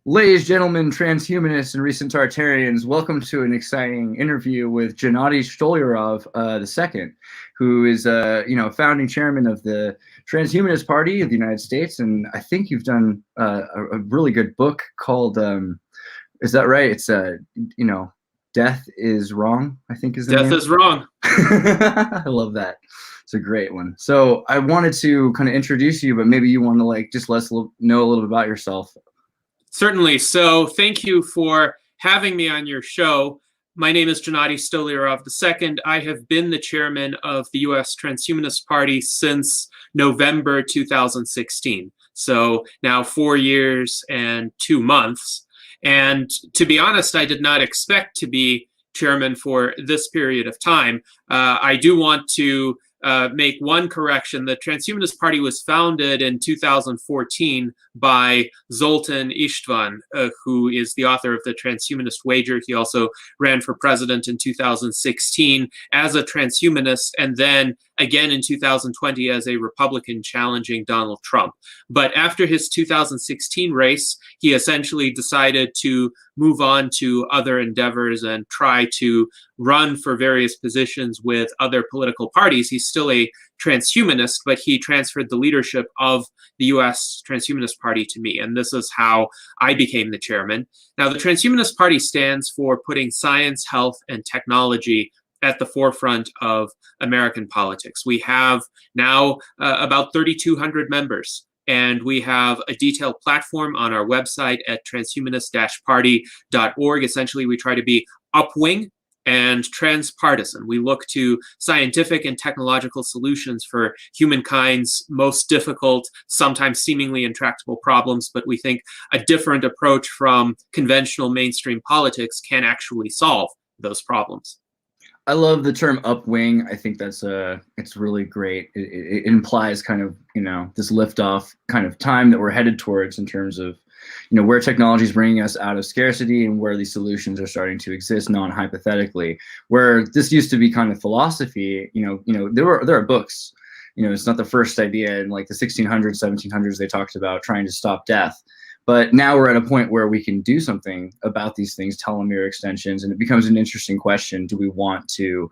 Ladies, gentlemen, transhumanists, and recent Tartarians, welcome to an exciting interview with Gennady Stolyarov II, who is, founding chairman of the Transhumanist Party of the United States, and I think you've done a really good book called, is that right? It's, Death is Wrong, I think is the name. Death is Wrong. I love that. It's a great one. So I wanted to kind of introduce you, but maybe you want to just let us know a little bit about yourself. Certainly. So thank you for having me on your show. My name is Gennady Stolyarov II. I have been the chairman of the U.S. Transhumanist Party since November 2016. So now 4 years and 2 months. And to be honest, I did not expect to be chairman for this period of time. I do want to make one correction. The Transhumanist Party was founded in 2014 by Zoltan Istvan, who is the author of the Transhumanist Wager. He also ran for president in 2016 as a transhumanist, and then again in 2020 as a Republican challenging Donald Trump. But after his 2016 race, he essentially decided to move on to other endeavors and try to run for various positions with other political parties. He's still a transhumanist, but he transferred the leadership of the U.S. Transhumanist Party to me, and this is how I became the chairman. Now, the Transhumanist Party stands for putting science, health, and technology at the forefront of American politics. We have now about 3,200 members, and we have a detailed platform on our website at transhumanist-party.org. Essentially, we try to be upwing and transpartisan. We look to scientific and technological solutions for humankind's most difficult, sometimes seemingly intractable problems, but we think a different approach from conventional mainstream politics can actually solve those problems. I love the term upwing. I think that's it's really great. It implies kind of, this liftoff kind of time that we're headed towards in terms of, where technology is bringing us out of scarcity and where these solutions are starting to exist non-hypothetically. Where this used to be kind of philosophy, there are books. It's not the first idea in like the 1600s, 1700s. They talked about trying to stop death. But now we're at a point where we can do something about these things, telomere extensions, and it becomes an interesting question. Do we want to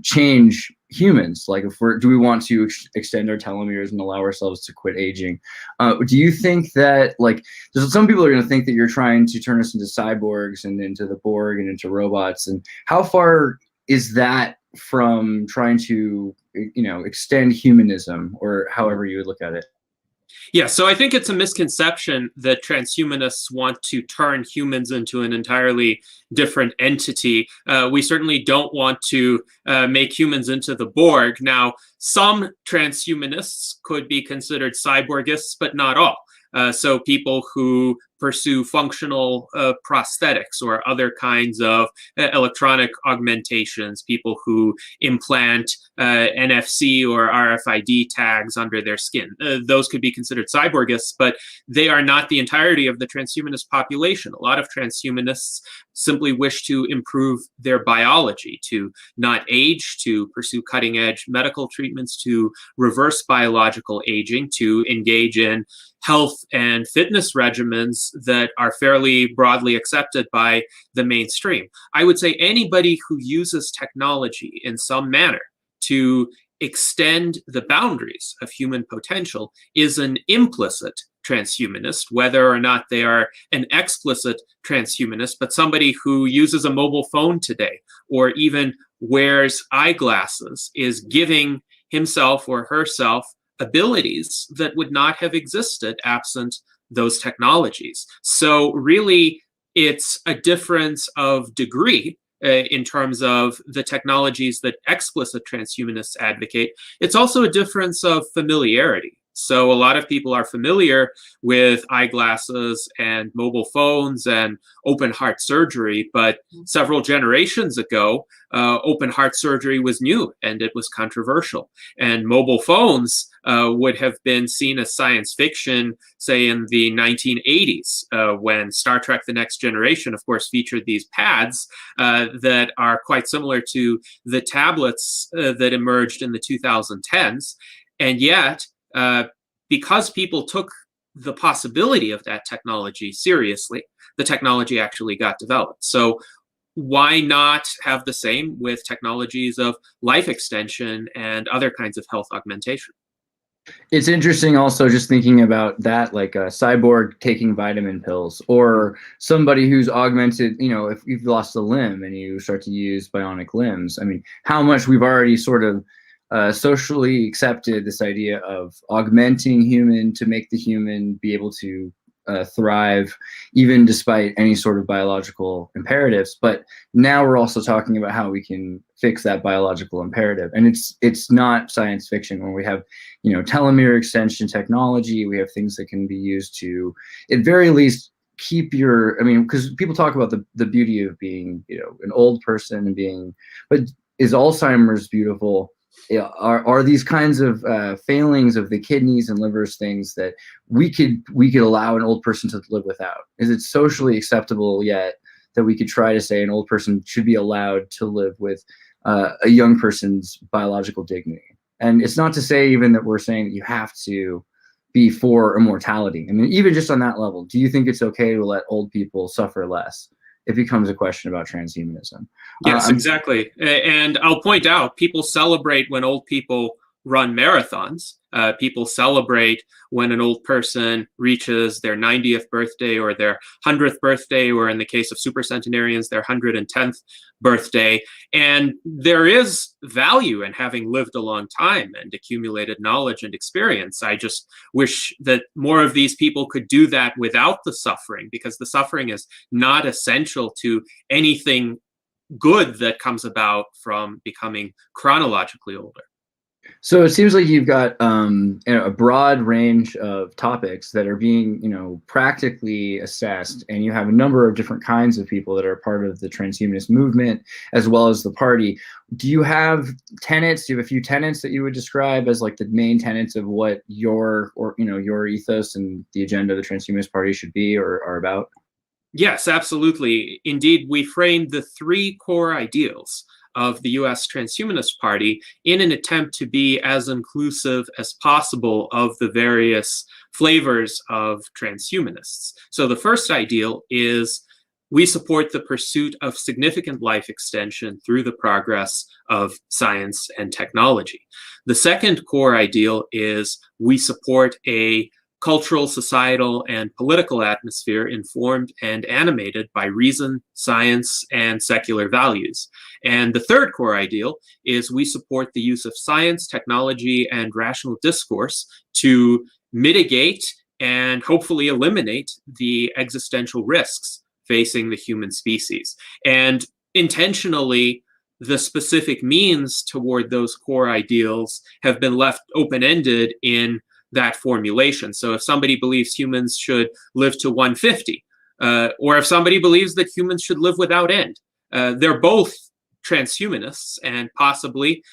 change humans? Like, do we want to extend our telomeres and allow ourselves to quit aging? Do you think that, some people are going to think that you're trying to turn us into cyborgs and into the Borg and into robots, and how far is that from trying to, extend humanism, or however you would look at it? Yeah, so I think it's a misconception that transhumanists want to turn humans into an entirely different entity. We certainly don't want to make humans into the Borg. Now, some transhumanists could be considered cyborgists, but not all. So people who pursue functional prosthetics or other kinds of electronic augmentations, people who implant NFC or RFID tags under their skin. Those could be considered cyborgists, but they are not the entirety of the transhumanist population. A lot of transhumanists simply wish to improve their biology, to not age, to pursue cutting-edge medical treatments, to reverse biological aging, to engage in health and fitness regimens that are fairly broadly accepted by the mainstream. I would say anybody who uses technology in some manner to extend the boundaries of human potential is an implicit transhumanist, whether or not they are an explicit transhumanist, but somebody who uses a mobile phone today or even wears eyeglasses is giving himself or herself abilities that would not have existed absent those technologies. So really, it's a difference of degree in terms of the technologies that explicit transhumanists advocate. It's also a difference of familiarity. So a lot of people are familiar with eyeglasses and mobile phones and open heart surgery, but several generations ago, open heart surgery was new and it was controversial. And mobile phones would have been seen as science fiction, say in the 1980s, when Star Trek: The Next Generation, of course, featured these pads that are quite similar to the tablets that emerged in the 2010s. And yet, because people took the possibility of that technology seriously, the technology actually got developed. So why not have the same with technologies of life extension and other kinds of health augmentation? It's interesting also just thinking about that, like a cyborg taking vitamin pills, or somebody who's augmented, if you've lost a limb and you start to use bionic limbs. I mean, how much we've already sort of socially accepted this idea of augmenting human to make the human be able to thrive, even despite any sort of biological imperatives. But now we're also talking about how we can fix that biological imperative, and it's not science fiction when we have, telomere extension technology. We have things that can be used to, at very least, keep your. I mean, because people talk about the beauty of being, an old person and being, but is Alzheimer's beautiful? Yeah, are these kinds of failings of the kidneys and livers things that we could allow an old person to live without? Is it socially acceptable yet that we could try to say an old person should be allowed to live with a young person's biological dignity? And it's not to say even that we're saying that you have to be for immortality. I mean, even just on that level, do you think it's okay to let old people suffer less? It becomes a question about transhumanism. Yes, exactly. And I'll point out, people celebrate when old people run marathons. People celebrate when an old person reaches their 90th birthday or their 100th birthday, or in the case of supercentenarians, their 110th birthday. And there is value in having lived a long time and accumulated knowledge and experience. I just wish that more of these people could do that without the suffering, because the suffering is not essential to anything good that comes about from becoming chronologically older. So it seems like you've got a broad range of topics that are being, practically assessed, and you have a number of different kinds of people that are part of the transhumanist movement as well as the party. Do you have tenets? Do you have a few tenets that you would describe as like the main tenets of what your ethos and the agenda of the transhumanist party should be or are about? Yes, absolutely. Indeed, we framed the three core ideals of the US Transhumanist Party in an attempt to be as inclusive as possible of the various flavors of transhumanists. So the first ideal is we support the pursuit of significant life extension through the progress of science and technology. The second core ideal is we support a cultural, societal, and political atmosphere informed and animated by reason, science, and secular values. And the third core ideal is we support the use of science, technology, and rational discourse to mitigate and hopefully eliminate the existential risks facing the human species. And intentionally, the specific means toward those core ideals have been left open-ended in that formulation. So if somebody believes humans should live to 150, or if somebody believes that humans should live without end, they're both transhumanists and possibly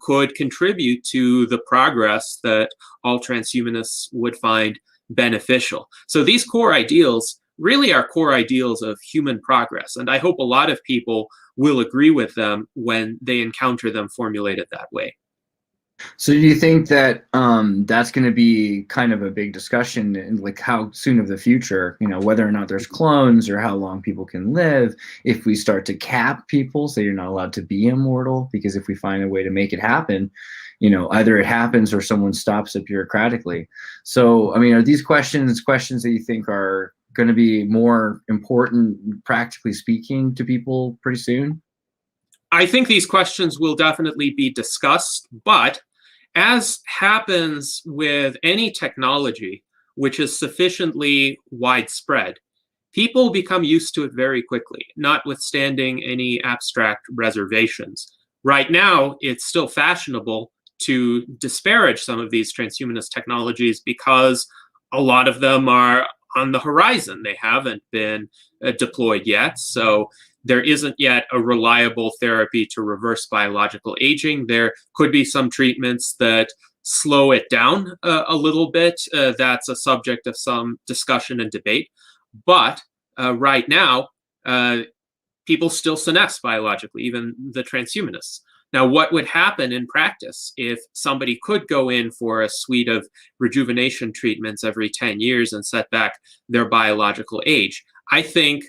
could contribute to the progress that all transhumanists would find beneficial. So these core ideals really are core ideals of human progress, and I hope a lot of people will agree with them when they encounter them formulated that way. So do you think that that's going to be kind of a big discussion in like how soon of the future, whether or not there's clones or how long people can live, if we start to cap people, say you're not allowed to be immortal, because if we find a way to make it happen, either it happens or someone stops it bureaucratically. So, I mean, are these questions that you think are going to be more important, practically speaking, to people pretty soon? I think these questions will definitely be discussed, but as happens with any technology which is sufficiently widespread, people become used to it very quickly, notwithstanding any abstract reservations. Right now, it's still fashionable to disparage some of these transhumanist technologies because a lot of them are on the horizon. They haven't been deployed yet. So there isn't yet a reliable therapy to reverse biological aging. There could be some treatments that slow it down a little bit. That's a subject of some discussion and debate. But right now, people still senesce biologically, even the transhumanists. Now, what would happen in practice if somebody could go in for a suite of rejuvenation treatments every 10 years and set back their biological age? I think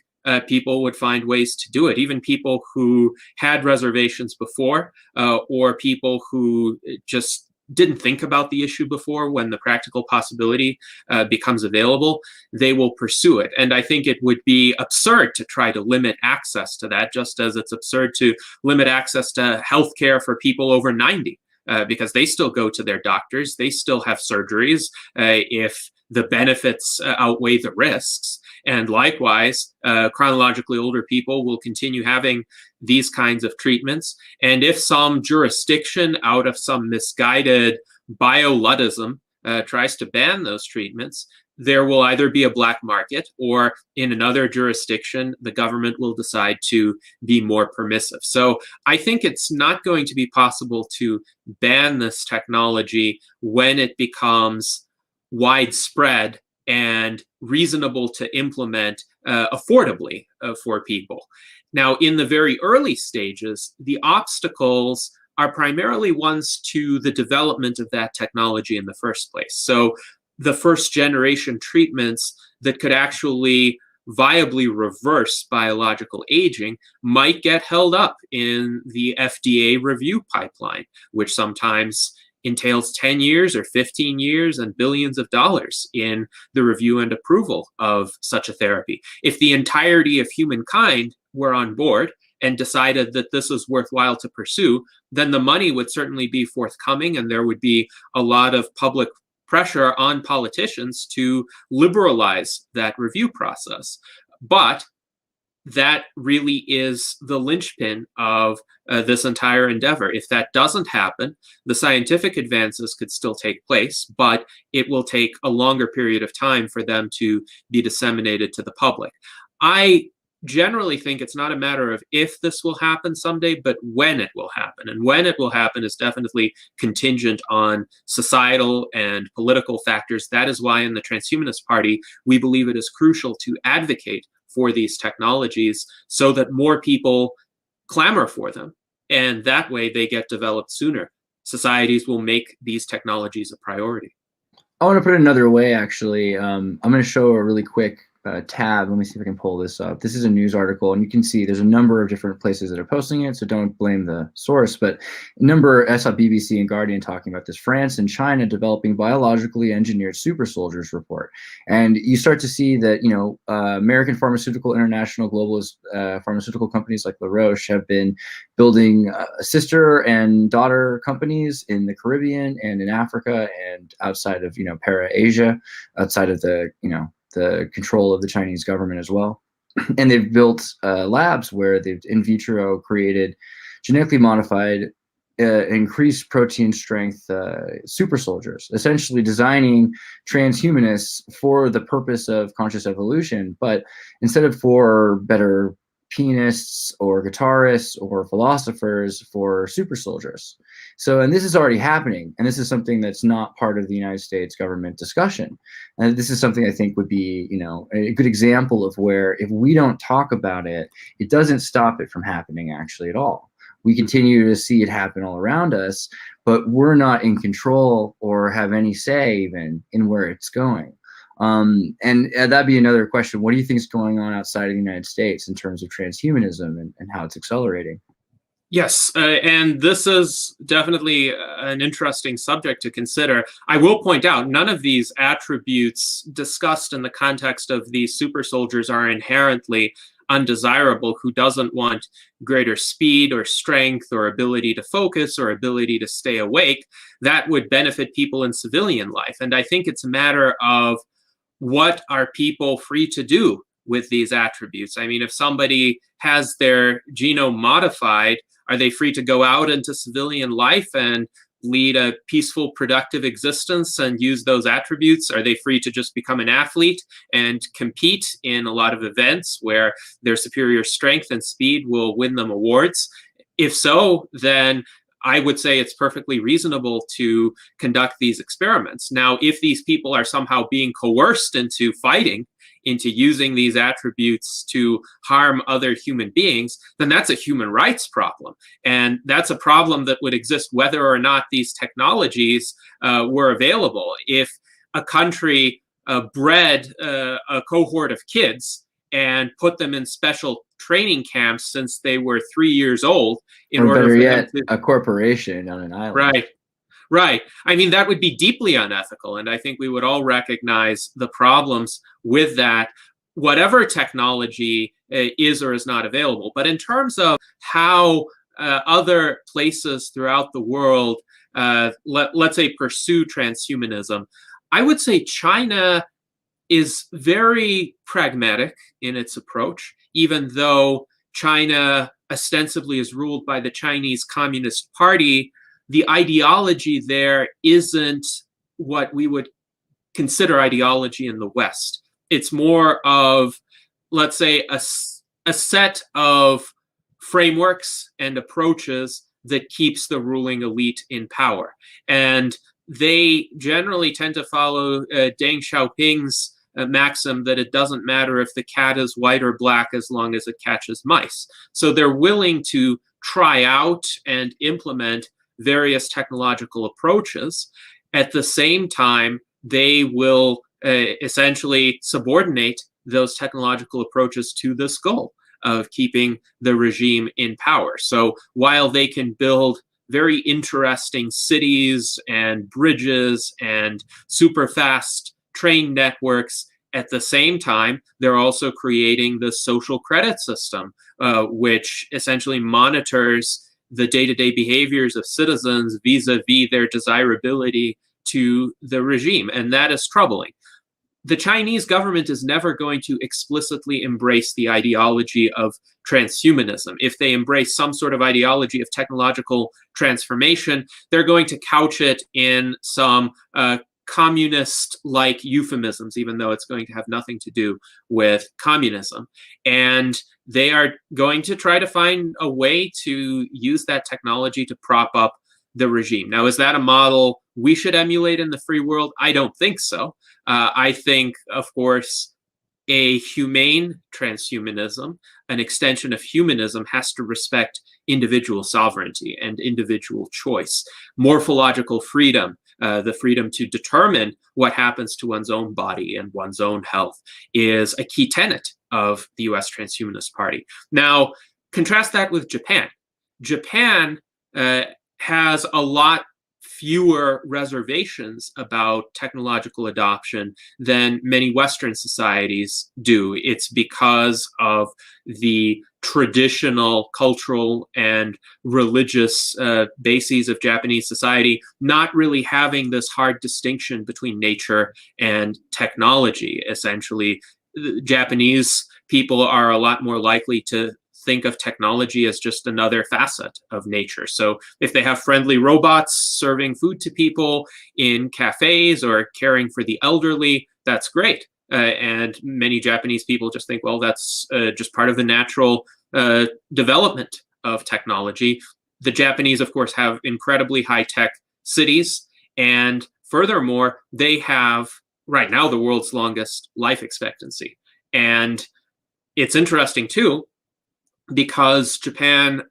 people would find ways to do it. Even people who had reservations before, or people who just didn't think about the issue before, when the practical possibility becomes available, they will pursue it. And I think it would be absurd to try to limit access to that, just as it's absurd to limit access to healthcare for people over 90, because they still go to their doctors, they still have surgeries if the benefits outweigh the risks. And likewise, chronologically older people will continue having these kinds of treatments. And if some jurisdiction, out of some misguided bio-Luddism, tries to ban those treatments, there will either be a black market, or in another jurisdiction, the government will decide to be more permissive. So I think it's not going to be possible to ban this technology when it becomes widespread and reasonable to implement affordably for people. Now, in the very early stages, the obstacles are primarily ones to the development of that technology in the first place. So the first generation treatments that could actually viably reverse biological aging might get held up in the FDA review pipeline, which sometimes entails 10 years or 15 years and billions of dollars in the review and approval of such a therapy. If the entirety of humankind were on board and decided that this is worthwhile to pursue, then the money would certainly be forthcoming, and there would be a lot of public pressure on politicians to liberalize that review process. But that really is the linchpin of this entire endeavor. If that doesn't happen, the scientific advances could still take place, but it will take a longer period of time for them to be disseminated to the public. I generally think it's not a matter of if this will happen someday, but when it will happen. And when it will happen is definitely contingent on societal and political factors. That is why in the Transhumanist Party, we believe it is crucial to advocate for these technologies so that more people clamor for them. And that way they get developed sooner. Societies will make these technologies a priority. I want to put it another way, actually. I'm going to show a really quick tab. Let me see if I can pull this up. This is a news article, and you can see there's a number of different places that are posting it, so don't blame the source. But a number, I saw BBC and Guardian talking about this. France and China developing biologically engineered super soldiers report. And you start to see that, you know, American pharmaceutical, international, globalist pharmaceutical companies like La Roche have been building sister and daughter companies in the Caribbean and in Africa and outside of, you know, para-Asia, outside of the, you know, the control of the Chinese government as well. And they've built labs where they've in vitro created genetically modified, increased protein strength super soldiers, essentially designing transhumanists for the purpose of conscious evolution, but instead of for better pianists or guitarists or philosophers, for super soldiers. So, and this is already happening, and this is something that's not part of the United States government discussion. And this is something I think would be, you know, a good example of where if we don't talk about it, it doesn't stop it from happening actually at all. We continue to see it happen all around us, but we're not in control or have any say even in where it's going. And that'd be another question. What do you think is going on outside of the United States in terms of transhumanism and how it's accelerating? Yes, and this is definitely an interesting subject to consider. I will point out, none of these attributes discussed in the context of these super soldiers are inherently undesirable. Who doesn't want greater speed or strength or ability to focus or ability to stay awake? That would benefit people in civilian life. And I think it's a matter of what are people free to do with these attributes? I mean, if somebody has their genome modified, are they free to go out into civilian life and lead a peaceful, productive existence and use those attributes? Are they free to just become an athlete and compete in a lot of events where their superior strength and speed will win them awards? If so, then I would say it's perfectly reasonable to conduct these experiments. Now, if these people are somehow being coerced into fighting into using these attributes to harm other human beings, then that's a human rights problem. And that's a problem that would exist whether or not these technologies were available. If a country bred a cohort of kids and put them in special training camps since they were 3 years old in order for yet, them to, a corporation on an island. Right. Right. I mean, that would be deeply unethical. And I think we would all recognize the problems with that, whatever technology is or is not available. But in terms of how other places throughout the world, let's say, pursue transhumanism, I would say China is very pragmatic in its approach, even though China ostensibly is ruled by the Chinese Communist Party. The ideology there isn't what we would consider ideology in the West. It's more of, let's say, a set of frameworks and approaches that keeps the ruling elite in power. And they generally tend to follow Deng Xiaoping's maxim that it doesn't matter if the cat is white or black as long as it catches mice. So they're willing to try out and implement various technological approaches. At the same time, they will essentially subordinate those technological approaches to this goal of keeping the regime in power. So while they can build very interesting cities and bridges and super fast train networks, at the same time, they're also creating the social credit system, which essentially monitors the day-to-day behaviors of citizens vis-a-vis their desirability to the regime. And that is troubling. The Chinese government is never going to explicitly embrace the ideology of transhumanism. If they embrace some sort of ideology of technological transformation, they're going to couch it in some communist-like euphemisms, even though it's going to have nothing to do with communism. And they are going to try to find a way to use that technology to prop up the regime. Now, is that a model we should emulate in the free world? I don't think so. I think, of course, a humane transhumanism, an extension of humanism, has to respect individual sovereignty and individual choice, morphological freedom, the freedom to determine what happens to one's own body and one's own health, is a key tenet of the US Transhumanist Party. Now, contrast that with Japan. Japan has a lot fewer reservations about technological adoption than many Western societies do. It's because of the traditional cultural and religious bases of Japanese society not really having this hard distinction between nature and technology. Essentially, Japanese people are a lot more likely to think of technology as just another facet of nature. So if they have friendly robots serving food to people in cafes or caring for the elderly, that's great. And many Japanese people just think, well, that's just part of the natural development of technology. The Japanese, of course, have incredibly high-tech cities. And furthermore, they have right now the world's longest life expectancy. And it's interesting, too, because Japan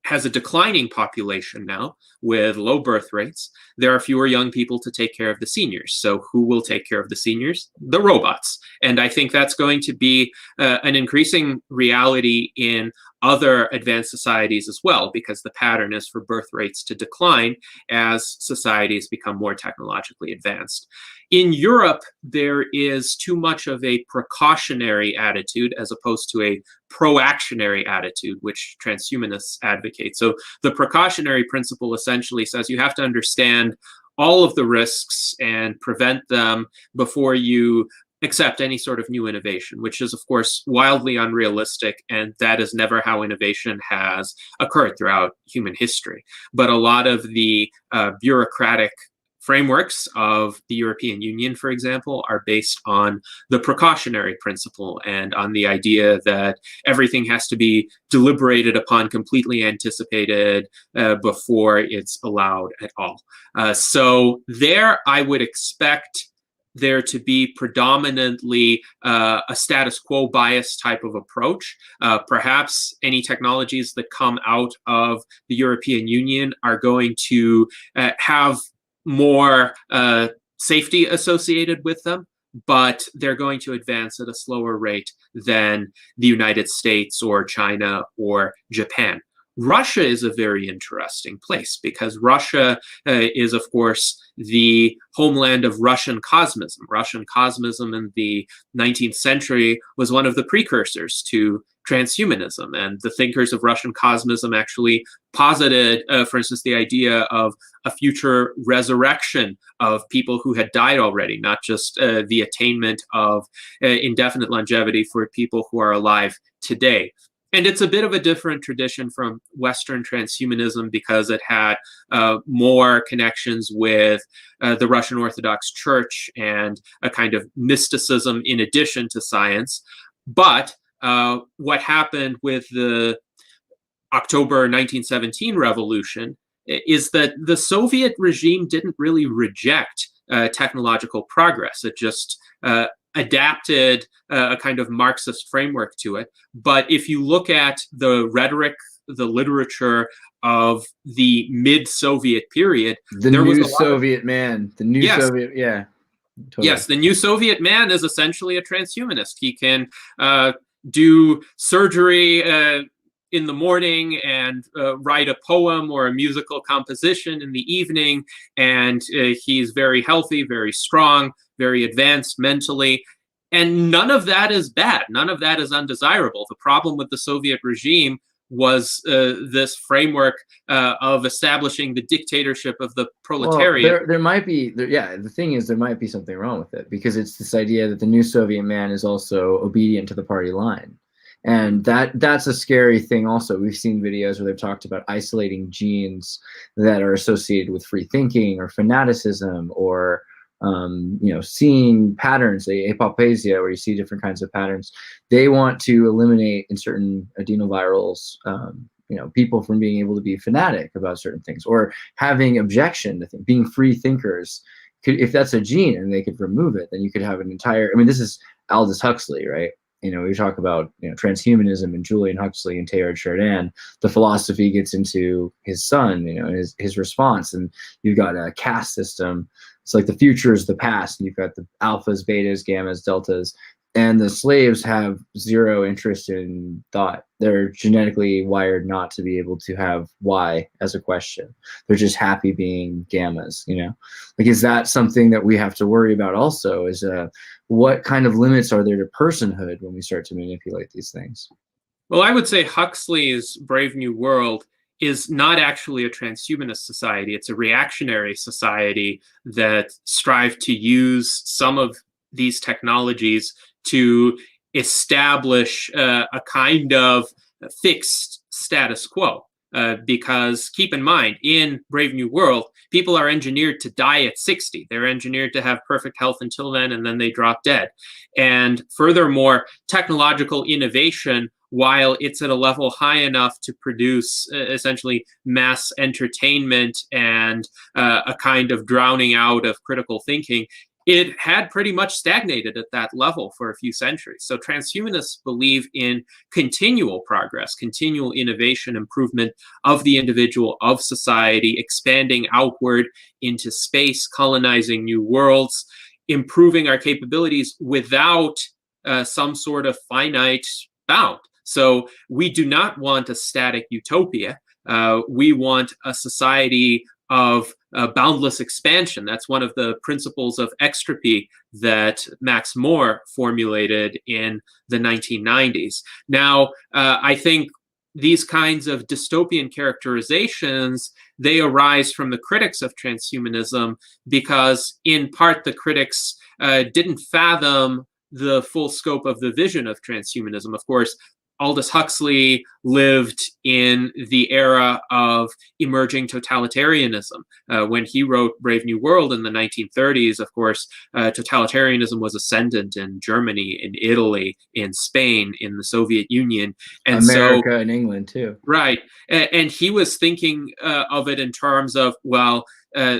has a declining population now with low birth rates. There are fewer young people to take care of the seniors. So who will take care of the seniors? The robots. And I think that's going to be an increasing reality in other advanced societies as well, because the pattern is for birth rates to decline as societies become more technologically advanced. In Europe, there is too much of a precautionary attitude as opposed to a proactionary attitude, which transhumanists advocate. So the precautionary principle essentially says you have to understand all of the risks and prevent them before you accept any sort of new innovation, which is, of course, wildly unrealistic, and that is never how innovation has occurred throughout human history. But a lot of the bureaucratic frameworks of the European Union, for example, are based on the precautionary principle and on the idea that everything has to be deliberated upon, completely anticipated before it's allowed at all. So there, I would expect there to be predominantly a status quo bias type of approach. Perhaps any technologies that come out of the European Union are going to have more safety associated with them, but they're going to advance at a slower rate than the United States or China or Japan. Russia is a very interesting place because Russia is, of course, the homeland of Russian cosmism. Russian cosmism in the 19th century was one of the precursors to transhumanism, and the thinkers of Russian cosmism actually posited, for instance, the idea of a future resurrection of people who had died already, not just the attainment of indefinite longevity for people who are alive today. And it's a bit of a different tradition from Western transhumanism because it had more connections with the Russian Orthodox Church and a kind of mysticism in addition to science. But what happened with the October 1917 revolution is that the Soviet regime didn't really reject technological progress. It just adapted a kind of Marxist framework to it. But if you look at the rhetoric, the literature of the mid-Soviet period, there was a Soviet man, the new Soviet, yeah. Totally. Yes, the new Soviet man is essentially a transhumanist. He can do surgery in the morning and write a poem or a musical composition in the evening, and he's very healthy, very strong, very advanced mentally. And none of that is bad. None of that is undesirable. The problem with the Soviet regime was this framework of establishing the dictatorship of the proletariat. Well, there might be, the thing is, there might be something wrong with it because it's this idea that the new Soviet man is also obedient to the party line. And that's a scary thing also. We've seen videos where they've talked about isolating genes that are associated with free thinking or fanaticism or seeing patterns, apophasia, where you see different kinds of patterns. They want to eliminate in certain adenovirals, people from being able to be fanatic about certain things or having objection to things, being free thinkers. If that's a gene and they could remove it, then you could have an entire, this is Aldous Huxley, right? We talk about transhumanism and Julian Huxley and Teilhard Chardin. The philosophy gets into his son, his response, and you've got a caste system. It's like the future is the past, and you've got the alphas, betas, gammas, deltas, and the slaves have zero interest in thought. They're genetically wired not to be able to have why as a question. They're just happy being gammas, Like, is that something that we have to worry about also? Is what kind of limits are there to personhood when we start to manipulate these things? Well, I would say Huxley's Brave New World is not actually a transhumanist society. It's a reactionary society that strive to use some of these technologies to establish a kind of fixed status quo. Because keep in mind, in Brave New World, people are engineered to die at 60. They're engineered to have perfect health until then, and then they drop dead. And furthermore, technological innovation, while it's at a level high enough to produce essentially mass entertainment and a kind of drowning out of critical thinking, it had pretty much stagnated at that level for a few centuries. So transhumanists believe in continual progress, continual innovation, improvement of the individual, of society, expanding outward into space, colonizing new worlds, improving our capabilities without some sort of finite bound. So we do not want a static utopia. We want a society of boundless expansion. That's one of the principles of extropy that Max More formulated in the 1990s. Now, I think these kinds of dystopian characterizations, they arise from the critics of transhumanism because, in part, the critics didn't fathom the full scope of the vision of transhumanism. Of course, Aldous Huxley lived in the era of emerging totalitarianism. When he wrote Brave New World in the 1930s, of course, totalitarianism was ascendant in Germany, in Italy, in Spain, in the Soviet Union. And America and England, too. Right. And he was thinking of it in terms of, well,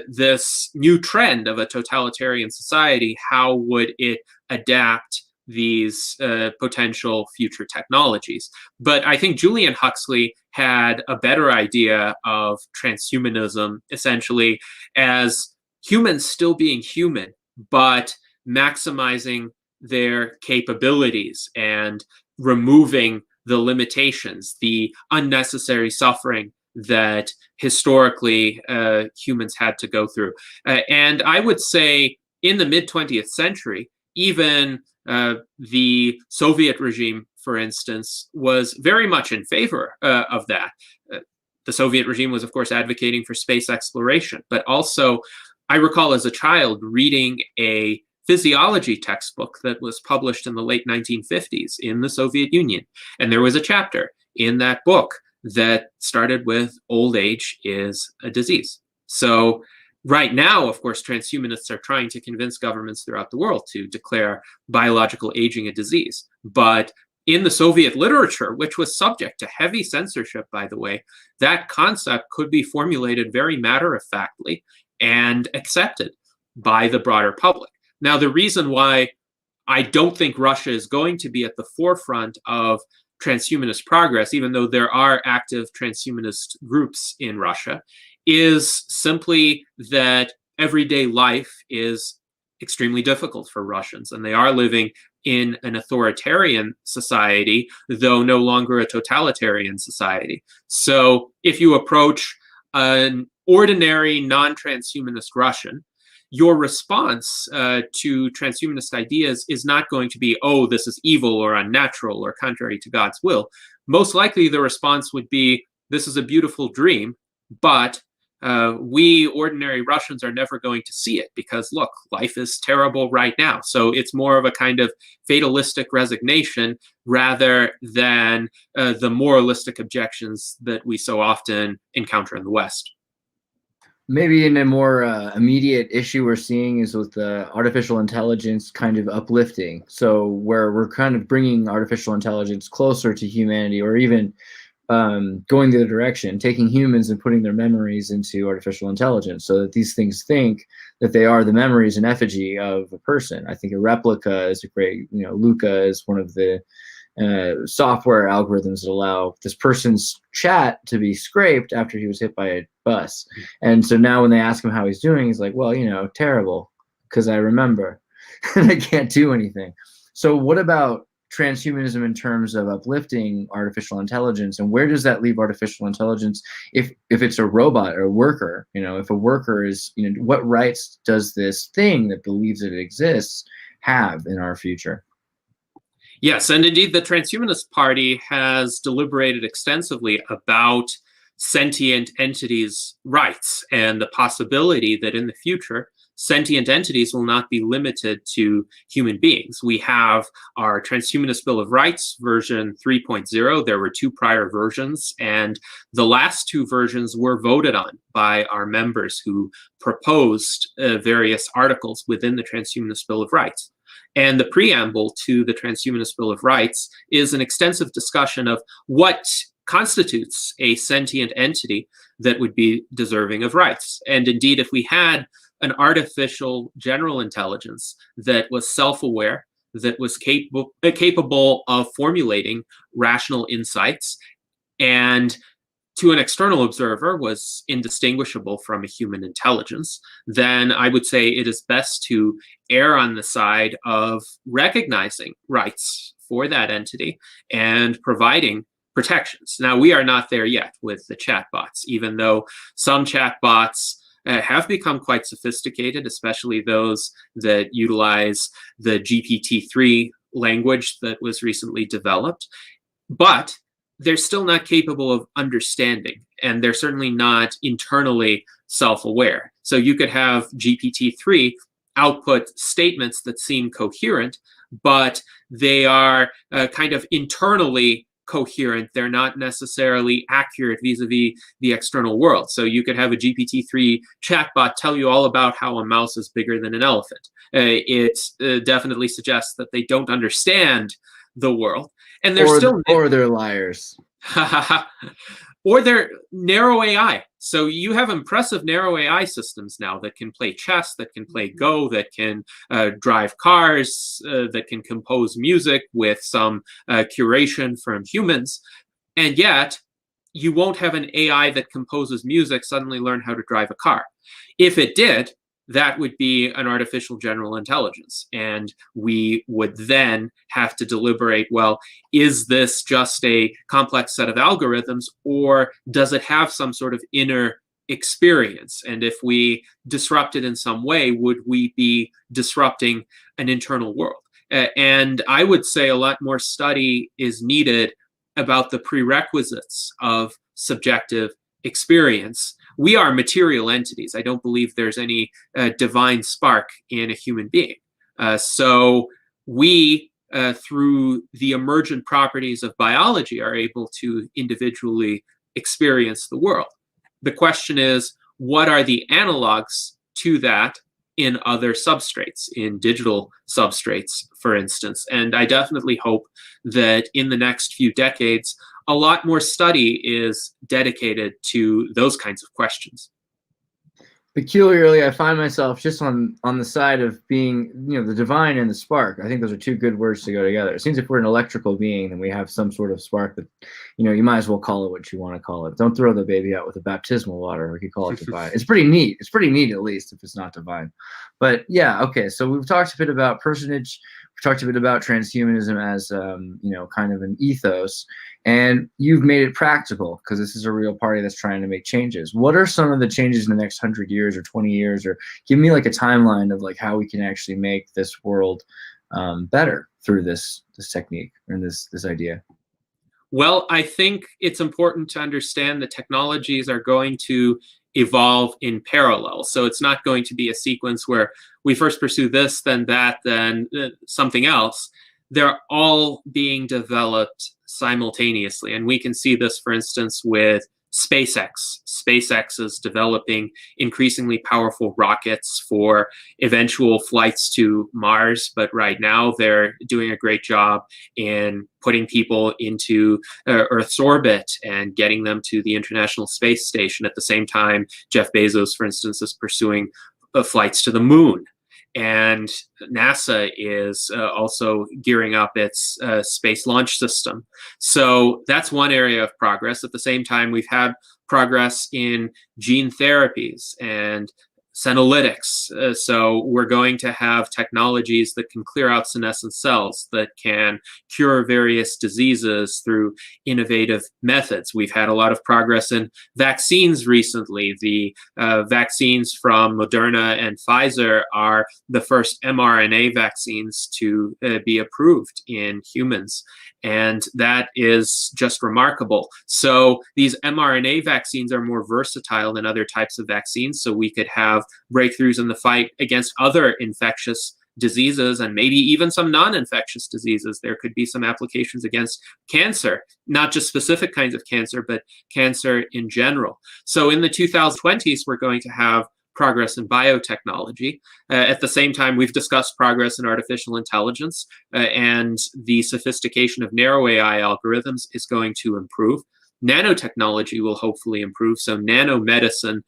this new trend of a totalitarian society, how would it adapt these potential future technologies? But I think Julian Huxley had a better idea of transhumanism essentially as humans still being human, but maximizing their capabilities and removing the limitations, the unnecessary suffering that historically humans had to go through. And I would say in the mid-20th century, even the Soviet regime, for instance, was very much in favor of that. The Soviet regime was, of course, advocating for space exploration, but also I recall as a child reading a physiology textbook that was published in the late 1950s in the Soviet Union. And there was a chapter in that book that started with old age is a disease. So right now, of course, transhumanists are trying to convince governments throughout the world to declare biological aging a disease. But in the Soviet literature, which was subject to heavy censorship, by the way, that concept could be formulated very matter-of-factly and accepted by the broader public. Now, the reason why I don't think Russia is going to be at the forefront of transhumanist progress, even though there are active transhumanist groups in Russia, is simply that everyday life is extremely difficult for Russians, and they are living in an authoritarian society, though no longer a totalitarian society. So if you approach an ordinary non-transhumanist Russian, your response to transhumanist ideas is not going to be, oh, this is evil or unnatural or contrary to God's will. Most likely the response would be, this is a beautiful dream, but we ordinary Russians are never going to see it because, look, life is terrible right now. So it's more of a kind of fatalistic resignation rather than the moralistic objections that we so often encounter in the West. Maybe in a more immediate issue we're seeing is with the artificial intelligence kind of uplifting. So where we're kind of bringing artificial intelligence closer to humanity, or even going the other direction, taking humans and putting their memories into artificial intelligence so that these things think that they are the memories and effigy of a person. I think a replica is a great, Luca is one of the software algorithms that allow this person's chat to be scraped after he was hit by a bus. And so now when they ask him how he's doing, he's like, well, terrible, because I remember and I can't do anything. So what about transhumanism in terms of uplifting artificial intelligence, and where does that leave artificial intelligence if it's a robot or a worker? If a worker is, what rights does this thing that believes it exists have in our future? Yes, and indeed the Transhumanist Party has deliberated extensively about sentient entities' rights and the possibility that in the future sentient entities will not be limited to human beings. We have our Transhumanist Bill of Rights version 3.0. There were two prior versions, and the last two versions were voted on by our members who proposed various articles within the Transhumanist Bill of Rights. And the preamble to the Transhumanist Bill of Rights is an extensive discussion of what constitutes a sentient entity that would be deserving of rights. And indeed, if we had an artificial general intelligence that was self-aware, that was capable of formulating rational insights, and to an external observer was indistinguishable from a human intelligence, then I would say it is best to err on the side of recognizing rights for that entity and providing protections. Now, we are not there yet with the chatbots, even though some chatbots have become quite sophisticated, especially those that utilize the GPT-3 language that was recently developed. But they're still not capable of understanding, and they're certainly not internally self-aware. So you could have GPT-3 output statements that seem coherent, but they are kind of internally coherent. They're not necessarily accurate vis-a-vis the external world. So you could have a GPT-3 chatbot tell you all about how a mouse is bigger than an elephant. It definitely suggests that they don't understand the world. And they're or they're liars. Or they're narrow AI. So you have impressive narrow AI systems now that can play chess, that can play Go, that can drive cars, that can compose music with some curation from humans. And yet, you won't have an AI that composes music suddenly learn how to drive a car. If it did, that would be an artificial general intelligence. And we would then have to deliberate, well, is this just a complex set of algorithms, or does it have some sort of inner experience? And if we disrupt it in some way, would we be disrupting an internal world? And I would say a lot more study is needed about the prerequisites of subjective experience. We are material entities. I don't believe there's any divine spark in a human being. So we, through the emergent properties of biology, are able to individually experience the world. The question is, what are the analogs to that in other substrates, in digital substrates, for instance? And I definitely hope that in the next few decades, a lot more study is dedicated to those kinds of questions. Peculiarly, I find myself just on the side of being, the divine and the spark. I think those are two good words to go together. It seems if we're an electrical being, then we have some sort of spark that, you might as well call it what you want to call it. Don't throw the baby out with the baptismal water. We could call it divine. It's pretty neat. It's pretty neat, at least, if it's not divine. But yeah, okay. So we've talked a bit about personage. We talked a bit about transhumanism as, kind of an ethos. And you've made it practical because this is a real party that's trying to make changes. What are some of the changes in the next 100 years or 20 years? Or give me like a timeline of like how we can actually make this world better through this technique and this idea. Well, I think it's important to understand that technologies are going to evolve in parallel. So it's not going to be a sequence where we first pursue this, then that, then something else. They're all being developed simultaneously. And we can see this, for instance, with SpaceX. SpaceX is developing increasingly powerful rockets for eventual flights to Mars, but right now they're doing a great job in putting people into Earth's orbit and getting them to the International Space Station. At the same time, Jeff Bezos, for instance, is pursuing flights to the moon. And NASA is also gearing up its space launch system. So that's one area of progress. At the same time, we've had progress in gene therapies and senolytics. So we're going to have technologies that can clear out senescent cells, that can cure various diseases through innovative methods. We've had a lot of progress in vaccines recently. The vaccines from Moderna and Pfizer are the first mRNA vaccines to be approved in humans. And that is just remarkable. So these mRNA vaccines are more versatile than other types of vaccines. So we could have breakthroughs in the fight against other infectious diseases and maybe even some non-infectious diseases. There could be some applications against cancer, not just specific kinds of cancer, but cancer in general. So in the 2020s, we're going to have progress in biotechnology. At the same time, we've discussed progress in artificial intelligence, and the sophistication of narrow AI algorithms is going to improve. Nanotechnology will hopefully improve. So nanomedicine,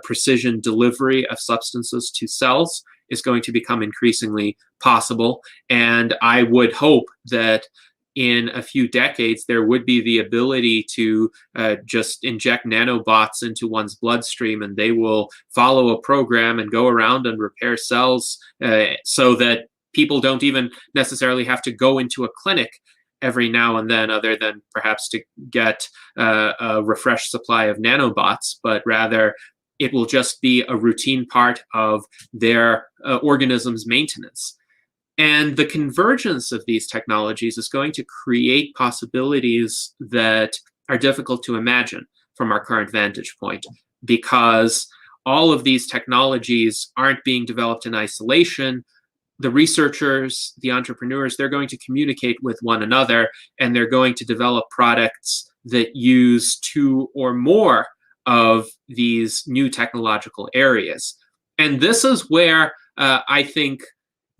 precision delivery of substances to cells is going to become increasingly possible. And I would hope that in a few decades, there would be the ability to just inject nanobots into one's bloodstream, and they will follow a program and go around and repair cells so that people don't even necessarily have to go into a clinic every now and then, other than perhaps to get a refreshed supply of nanobots, but rather it will just be a routine part of their organism's maintenance. And the convergence of these technologies is going to create possibilities that are difficult to imagine from our current vantage point, because all of these technologies aren't being developed in isolation. The researchers, the entrepreneurs, they're going to communicate with one another, and they're going to develop products that use two or more of these new technological areas. And this is where I think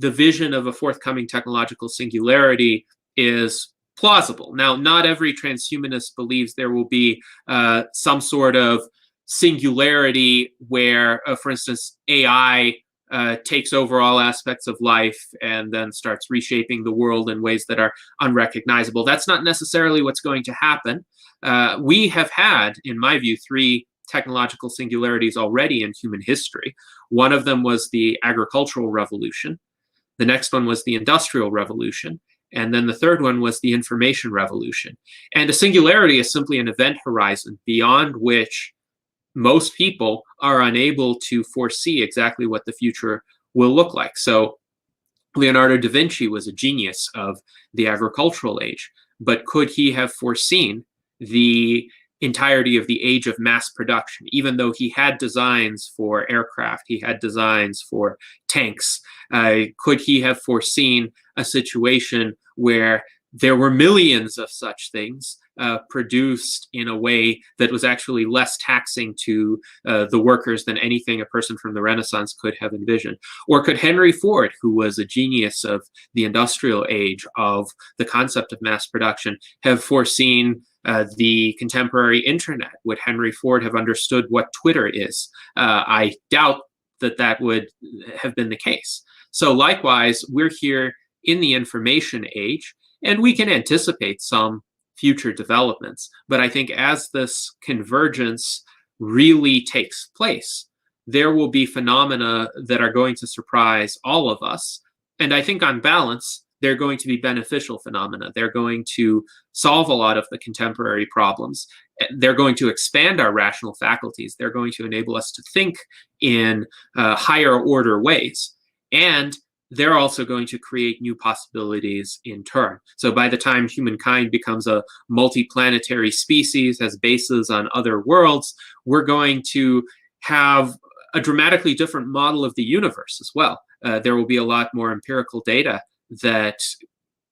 the vision of a forthcoming technological singularity is plausible. Now, not every transhumanist believes there will be some sort of singularity where, for instance, AI takes over all aspects of life and then starts reshaping the world in ways that are unrecognizable. That's not necessarily what's going to happen. We have had, in my view, 3 technological singularities already in human history. One of them was the agricultural revolution. The next one was the industrial revolution. And then the third one was the information revolution. And a singularity is simply an event horizon beyond which most people are unable to foresee exactly what the future will look like. So Leonardo da Vinci was a genius of the agricultural age, but could he have foreseen the entirety of the age of mass production? Even though he had designs for aircraft, he had designs for tanks, could he have foreseen a situation where there were millions of such things produced in a way that was actually less taxing to the workers than anything a person from the Renaissance could have envisioned? Or could Henry Ford, who was a genius of the industrial age, of the concept of mass production, have foreseen the contemporary internet? Would Henry Ford have understood what Twitter is? I doubt that that would have been the case. So likewise, we're here in the information age, and we can anticipate some future developments. But I think as this convergence really takes place, there will be phenomena that are going to surprise all of us. And I think on balance, they're going to be beneficial phenomena. They're going to solve a lot of the contemporary problems. They're going to expand our rational faculties. They're going to enable us to think in higher order ways. And they're also going to create new possibilities in turn. So by the time humankind becomes a multi-planetary species, has bases on other worlds, we're going to have a dramatically different model of the universe as well. There will be a lot more empirical data that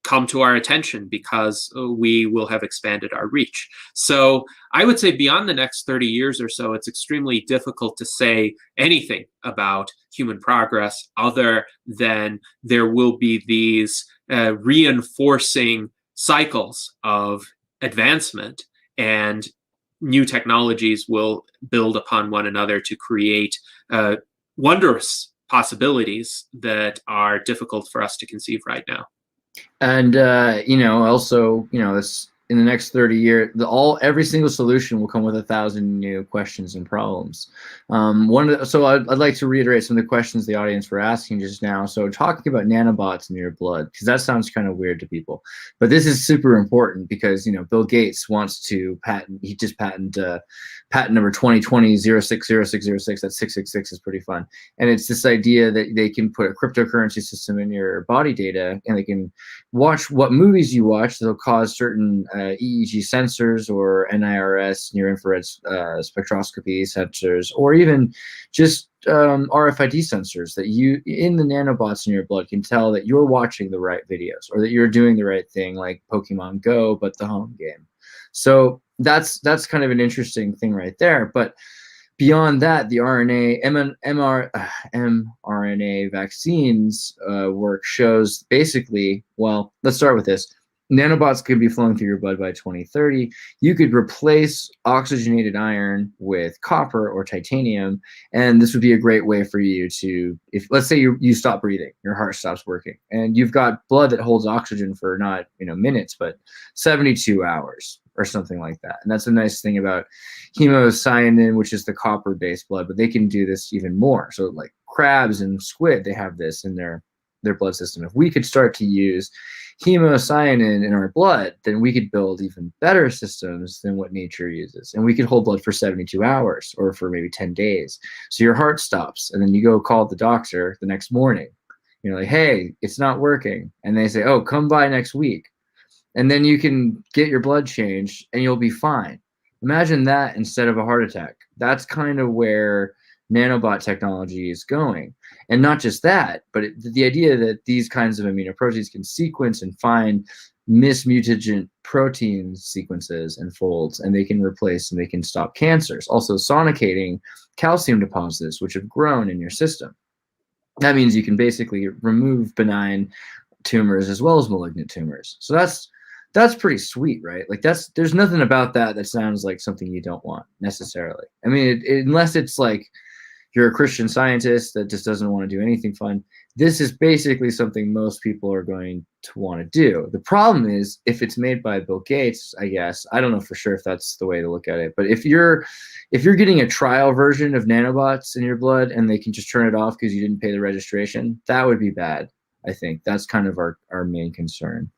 come to our attention because we will have expanded our reach. So I would say beyond the next 30 years or so, it's extremely difficult to say anything about human progress other than there will be these reinforcing cycles of advancement, and new technologies will build upon one another to create wondrous possibilities that are difficult for us to conceive right now. And also, this in the next 30 years, every single solution will come with 1,000 new questions and problems. So I'd like to reiterate some of the questions the audience were asking just now. So talking about nanobots in your blood, because that sounds kind of weird to people, but this is super important because Bill Gates wants to patent. He just patented patent number 2020-060606. That 666 is pretty fun, and it's this idea that they can put a cryptocurrency system in your body data, and they can watch what movies you watch. They'll cause certain EEG sensors or NIRS, near-infrared spectroscopy sensors, or even just RFID sensors that in the nanobots in your blood can tell that you're watching the right videos or that you're doing the right thing, like Pokemon Go, but the home game. So that's kind of an interesting thing right there. But beyond that, the mRNA vaccines work shows basically, well, let's start with this. Nanobots could be flowing through your blood by 2030. You could replace oxygenated iron with copper or titanium, and this would be a great way for you to, if let's say you stop breathing, your heart stops working, and you've got blood that holds oxygen for not minutes, but 72 hours or something like that. And that's a nice thing about hemocyanin, which is the copper-based blood, but they can do this even more. So like crabs and squid, they have this in their blood system. If we could start to use hemocyanin in our blood, then we could build even better systems than what nature uses. And we could hold blood for 72 hours or for maybe 10 days. So your heart stops, and then you go call the doctor the next morning. Like, hey, it's not working. And they say, oh, come by next week. And then you can get your blood changed and you'll be fine. Imagine that instead of a heart attack. That's kind of where nanobot technology is going. And not just that, but the idea that these kinds of aminoproteins can sequence and find mismutagen protein sequences and folds, and they can replace and they can stop cancers. Also sonicating calcium deposits, which have grown in your system. That means you can basically remove benign tumors as well as malignant tumors. So that's that's pretty sweet, right? Like there's nothing about that that sounds like something you don't want necessarily. I mean, unless it's like you're a Christian Scientist that just doesn't want to do anything fun. This is basically something most people are going to want to do. The problem is if it's made by Bill Gates, I guess, I don't know for sure if that's the way to look at it, but if you're getting a trial version of nanobots in your blood and they can just turn it off because you didn't pay the registration, that would be bad. I think that's kind of our main concern.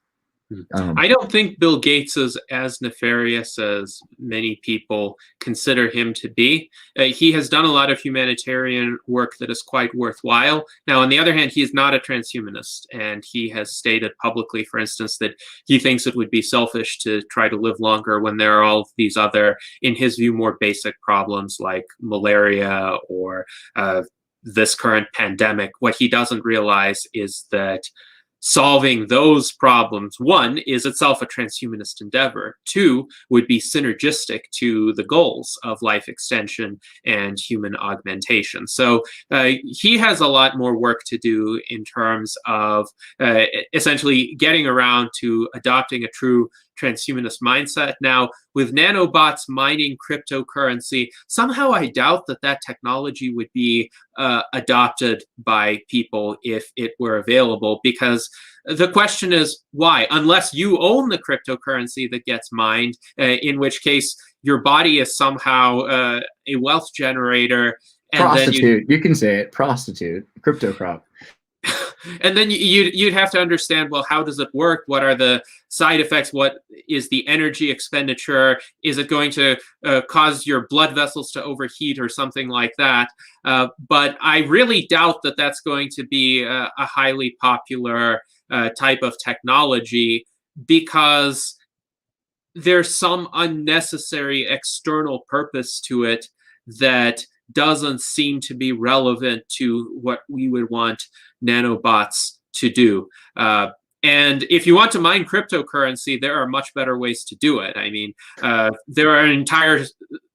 I don't think Bill Gates is as nefarious as many people consider him to be. He has done a lot of humanitarian work that is quite worthwhile. Now, on the other hand, he is not a transhumanist, and he has stated publicly, for instance, that he thinks it would be selfish to try to live longer when there are all these other, in his view, more basic problems like malaria or this current pandemic. What he doesn't realize is that solving those problems, one, is itself a transhumanist endeavor. Two, would be synergistic to the goals of life extension and human augmentation. So he has a lot more work to do in terms of essentially getting around to adopting a true transhumanist mindset. Now, with nanobots mining cryptocurrency, somehow I doubt that that technology would be adopted by people if it were available, because the question is why? Unless you own the cryptocurrency that gets mined, in which case your body is somehow a wealth generator. And prostitute, you can say it, prostitute, crypto crop. And then you'd have to understand, well, how does it work? What are the side effects? What is the energy expenditure? Is it going to cause your blood vessels to overheat or something like that? But I really doubt that that's going to be a highly popular type of technology, because there's some unnecessary external purpose to it that doesn't seem to be relevant to what we would want nanobots to do. And if you want to mine cryptocurrency, there are much better ways to do it. I mean, there are entire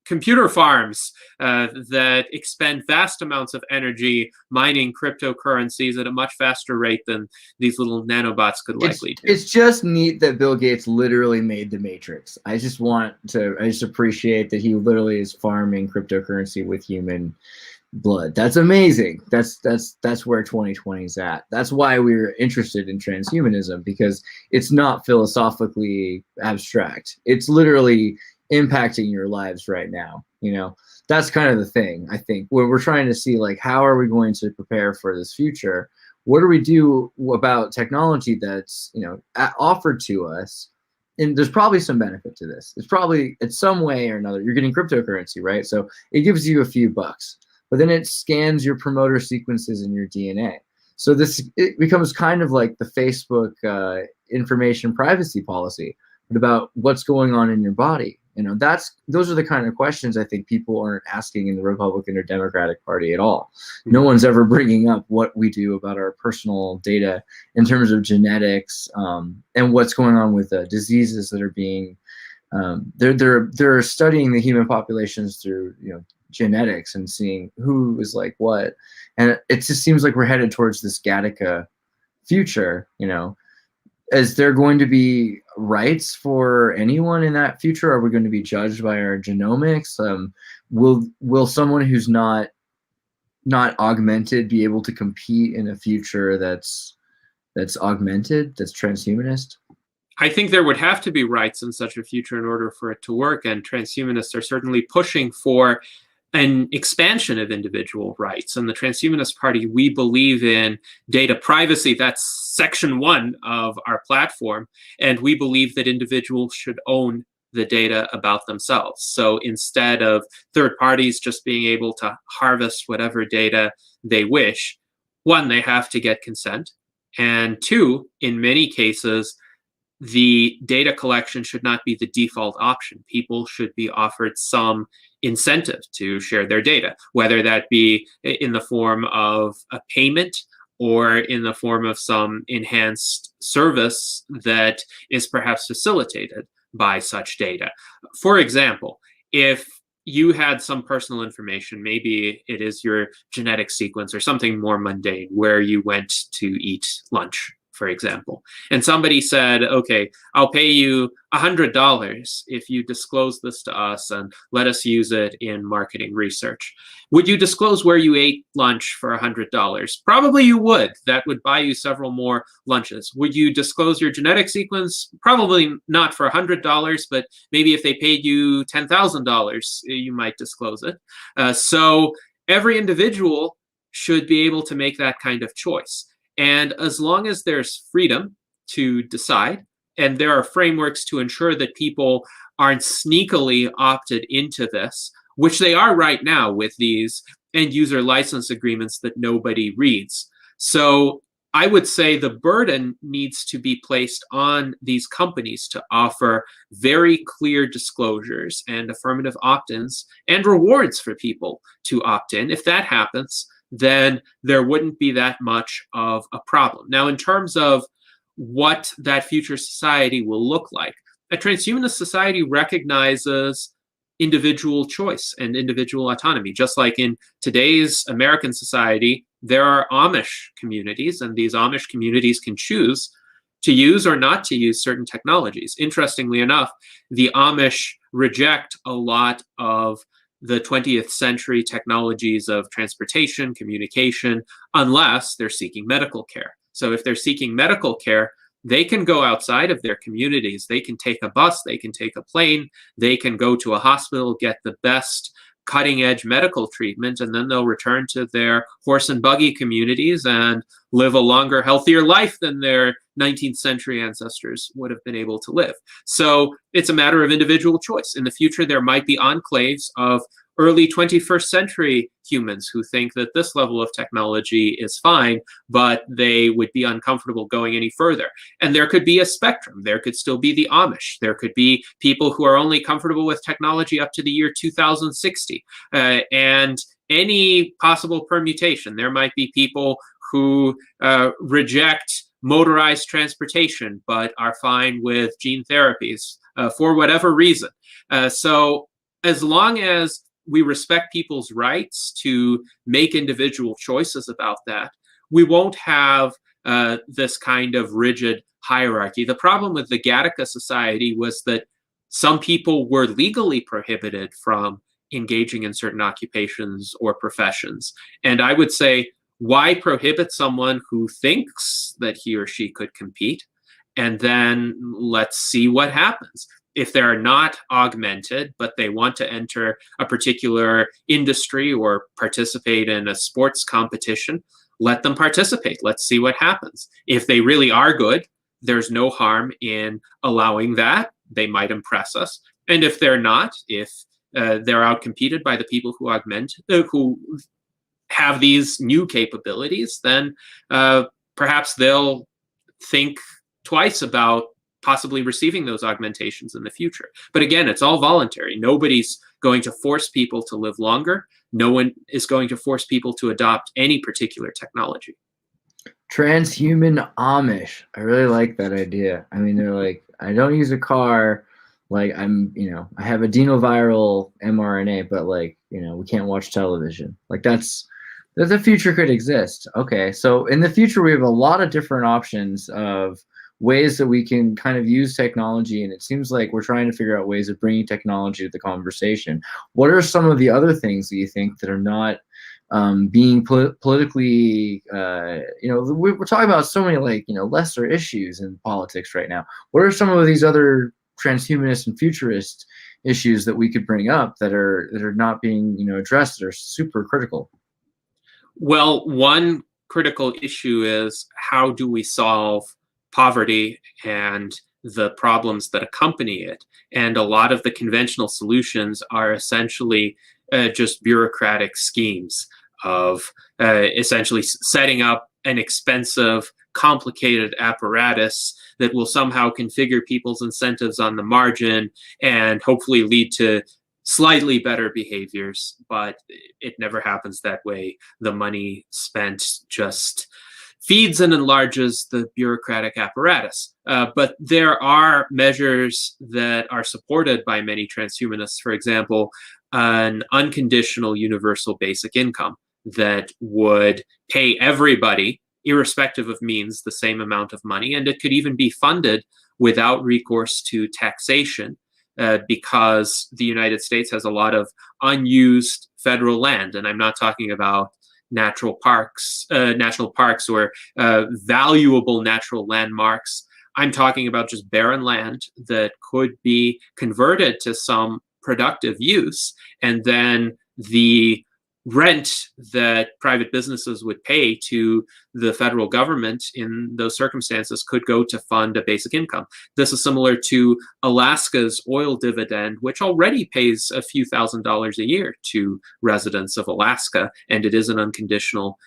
computer farms that expend vast amounts of energy mining cryptocurrencies at a much faster rate than these little nanobots could likely do. It's just neat that Bill Gates literally made the Matrix. I just appreciate that he literally is farming cryptocurrency with human blood. That's amazing. That's where 2020 is at. That's why we're interested in transhumanism, because it's not philosophically abstract. It's literally impacting your lives right now. You know, that's kind of the thing. I think when we're trying to see, like, how are we going to prepare for this future? What do we do about technology that's, you know, offered to us? And there's probably some benefit to this. It's probably, in some way or another, you're getting cryptocurrency, right? So it gives you a few bucks, but then it scans your promoter sequences in your DNA. So it becomes kind of like the Facebook information privacy policy, but about what's going on in your body. You know, those are the kind of questions I think people aren't asking in the Republican or Democratic Party at all. No one's ever bringing up what we do about our personal data in terms of genetics, and what's going on with diseases that are being. They're studying the human populations through, you know, genetics and seeing who is like what, and it just seems like we're headed towards this Gattaca future. You know, is there going to be rights for anyone in that future? Are we going to be judged by our genomics? Will someone who's not augmented be able to compete in a future that's augmented, that's transhumanist? I think there would have to be rights in such a future in order for it to work, and transhumanists are certainly pushing for an expansion of individual rights. And the Transhumanist Party, we believe in data privacy. That's section 1 of our platform. And we believe that individuals should own the data about themselves. So instead of third parties just being able to harvest whatever data they wish, 1, they have to get consent. And 2, in many cases, the data collection should not be the default option. People should be offered some incentive to share their data, whether that be in the form of a payment or in the form of some enhanced service that is perhaps facilitated by such data. For example, if you had some personal information, maybe it is your genetic sequence or something more mundane, where you went to eat lunch, for example, and somebody said, okay, I'll pay you $100 if you disclose this to us and let us use it in marketing research. Would you disclose where you ate lunch for $100? Probably you would. That would buy you several more lunches. Would you disclose your genetic sequence? Probably not for $100, but maybe if they paid you $10,000, you might disclose it. So every individual should be able to make that kind of choice. And as long as there's freedom to decide, and there are frameworks to ensure that people aren't sneakily opted into this, which they are right now with these end user license agreements that nobody reads. So I would say the burden needs to be placed on these companies to offer very clear disclosures and affirmative opt-ins and rewards for people to opt in. If that happens, then there wouldn't be that much of a problem. Now, in terms of what that future society will look like, a transhumanist society recognizes individual choice and individual autonomy. Just like in today's American society, there are Amish communities, and these Amish communities can choose to use or not to use certain technologies. Interestingly enough, the Amish reject a lot of the 20th century technologies of transportation, communication, unless they're seeking medical care. So if they're seeking medical care, they can go outside of their communities. They can take a bus, they can take a plane, they can go to a hospital, get the best cutting edge medical treatment, and then they'll return to their horse and buggy communities and live a longer, healthier life than their 19th century ancestors would have been able to live. So it's a matter of individual choice. In the future, there might be enclaves of early 21st century humans who think that this level of technology is fine, but they would be uncomfortable going any further. And there could be a spectrum. There could still be the Amish. There could be people who are only comfortable with technology up to the year 2060. And any possible permutation. There might be people who reject motorized transportation, but are fine with gene therapies for whatever reason. So as long as we respect people's rights to make individual choices about that, we won't have this kind of rigid hierarchy. The problem with the Gattaca society was that some people were legally prohibited from engaging in certain occupations or professions. And I would say, why prohibit someone who thinks that he or she could compete? And then let's see what happens. If they're not augmented, but they want to enter a particular industry or participate in a sports competition, let them participate. Let's see what happens. If they really are good, there's no harm in allowing that. They might impress us. And if they're not, if they're outcompeted by the people who who have these new capabilities, then perhaps they'll think twice about possibly receiving those augmentations in the future. But again, it's all voluntary. Nobody's going to force people to live longer. No one is going to force people to adopt any particular technology. Transhuman Amish. I really like that idea. I mean, they're like, I don't use a car. Like I have adenoviral mRNA, but we can't watch television. Like the future could exist. Okay. So in the future, we have a lot of different options of ways that we can kind of use technology, and it seems like we're trying to figure out ways of bringing technology to the conversation. What are some of the other things that you think that are not being politically, we're talking about so many lesser issues in politics right now. What are some of these other transhumanist and futurist issues that we could bring up that are not being addressed, that are super critical? Well, one critical issue is, how do we solve poverty and the problems that accompany it? And a lot of the conventional solutions are essentially just bureaucratic schemes of essentially setting up an expensive, complicated apparatus that will somehow configure people's incentives on the margin and hopefully lead to slightly better behaviors, but it never happens that way. The money spent just feeds and enlarges the bureaucratic apparatus. But there are measures that are supported by many transhumanists. For example, an unconditional universal basic income that would pay everybody irrespective of means, the same amount of money, and it could even be funded without recourse to taxation, because the United States has a lot of unused federal land, and I'm not talking about national parks or valuable natural landmarks. I'm talking about just barren land that could be converted to some productive use, and then the rent that private businesses would pay to the federal government in those circumstances could go to fund a basic income. This is similar to Alaska's oil dividend, which already pays a few $1,000s a year to residents of Alaska, and it is an unconditional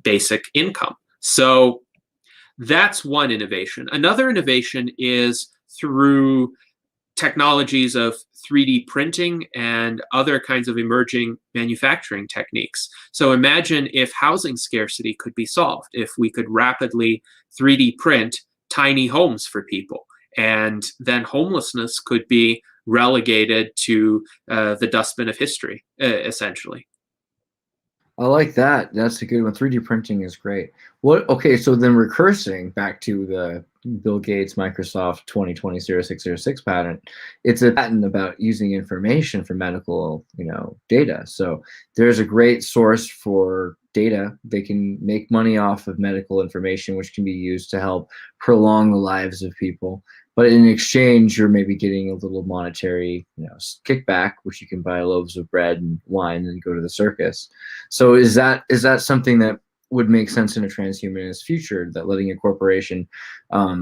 basic income. So that's one innovation. Another innovation is through technologies of 3D printing and other kinds of emerging manufacturing techniques. So imagine if housing scarcity could be solved, if we could rapidly 3D print tiny homes for people, and then homelessness could be relegated to the dustbin of history, essentially. I like that. That's a good one. 3D printing is great. Okay, so then recursing back to the Bill Gates Microsoft 2020-0606 patent, it's a patent about using information for medical, data. So there's a great source for data. They can make money off of medical information, which can be used to help prolong the lives of people. But in exchange, you're maybe getting a little monetary, kickback, which you can buy loaves of bread and wine and go to the circus. So is that something that would make sense in a transhumanist future, that letting a corporation